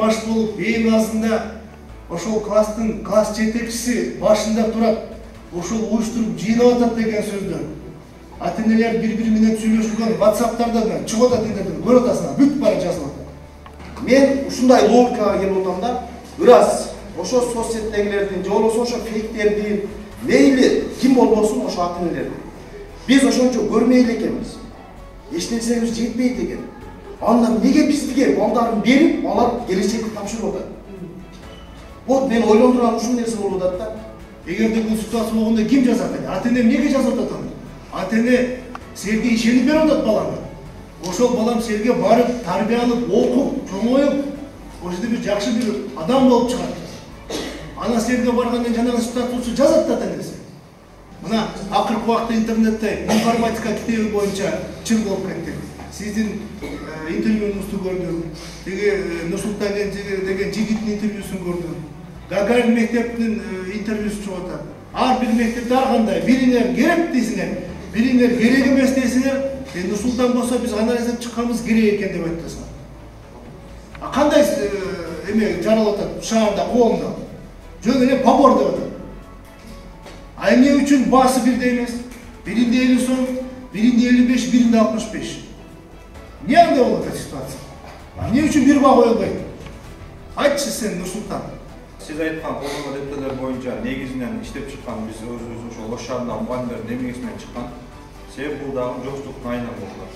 баш болуп, эң азында ошол класс жетекчиси башында турат, ошол уюштуруп жыйнап атат деген сөздөр. Ата-энелер бири-бири менен сүйлөшүлгөн WhatsApp'тардан чыгып атат интернеттен, көрүп атасың, бүт бара жазылып атат. Мен ушундай логикага келип атам да, ырас ошо соцсеттегилердин же болбосо ошо фейктердин мейли ким болбосун ошо ата-энелер. Биз ошончо көрмөй эле экенбиз. Эч нерсебиз жетпейт экен. Анда неге биздиге балдарын берип, алар келечекти тапшырып атат? Вот мен ойлондурган ушул нерсе болуп атат да. Эгерде бул ситуация болгондо ким жазат эле? Ата-эне эмнеге жазып атат аны? Ата-эне силерге ишенип берип атат баланы. Ошол балам силерге барып, тарбия алып, окуп, чоңоюп, ошол бир жакшы бир адам болуп чыгат. Ана силерге баргандан жанагы статусу жазат да ата-энеси. Мына акыркы убакта интернетте информатика китеби боюнча чын болуп кетти. Сиздин интервьюңузду көрдүм. Теги Нурсултан деген жигиттин интервьюсун көрдүм. Гагарин мектептин интервьюсу чыгып атат. Ар бир мектепте ар кандай бириңер керек дейсиңер, бириңер керек эмес дейсиңер. Нурсултан болсо биз анализдеп чыкканыбыз керек экен деп айтасыңар. А кандай эме жаралып атат шаарда, коомдо? Жөн эле побор деп атат. А эмне үчүн баасы бирдей эмес? Биринде 50 сом, биринде 55, биринде 65. Не андай болуп атат ситуация? Эмне үчүн бир баа коюлбайт? Айтчы сен, Нурсултан. Сиз айткан колдомо детелер боюнча негизинен иштеп чыккан биз өзүбүз ошол Ош шаарындагы мугалимдердин эмгегинен чыккан. Себеби бул дагы жоктуктун айынан болот.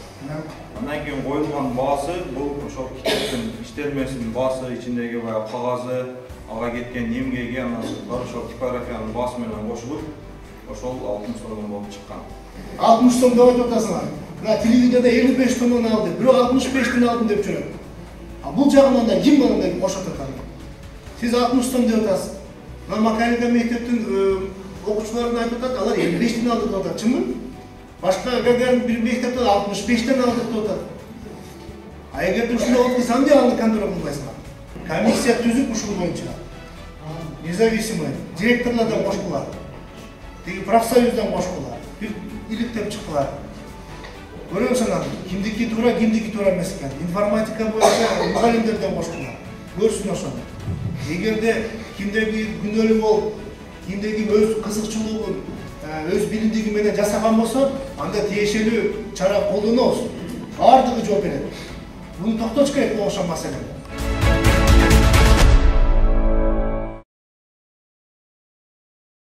Андан кийин коюлган баасы бул ошол китептин иштелмесинин баасы, ичиндеги баягы кагазы, ага кеткен эмгеги, анан ошол типографиянын баасы менен кошулуп, ошол 60 сомдон болуп чыккан. 60 сом деп айтып атасыңар. Мына телевиденияда 55 сомдон алды, бирөө 65тен алдым деп жүрөт. А бул жагынан да ким мындай кошот атат? Сиз 60 сом деп атасыз. Мына Макаренко мектептин окуучуларына айтып атат, алар 55тен алды деп атат, чынбы? Башка Гагарин бир мектепте 65тен алды деп атат. А эгерде ушундай болуп калса эмне аны контроль кылбайсыңар? Комиссия түзүп ушул боюнча. Независимый директорлордон кошкулар. Теги профсоюздан кошкулар. Бир иликтеп чыккылар. Көрөңүз анан кимдики туура эмес экен. Информатика боюнча мугалимдерден кошкулар. Көрсүн ошону. Эгерде кимдеги күнөөлүү болуп, кимдеги өз кызыкчылыгын, өз билимдиги менен жасаган болсо, анда тиешелүү чара колдонобуз. Бардыгы жооп берет. Буну токтотуш керек ошол маселени.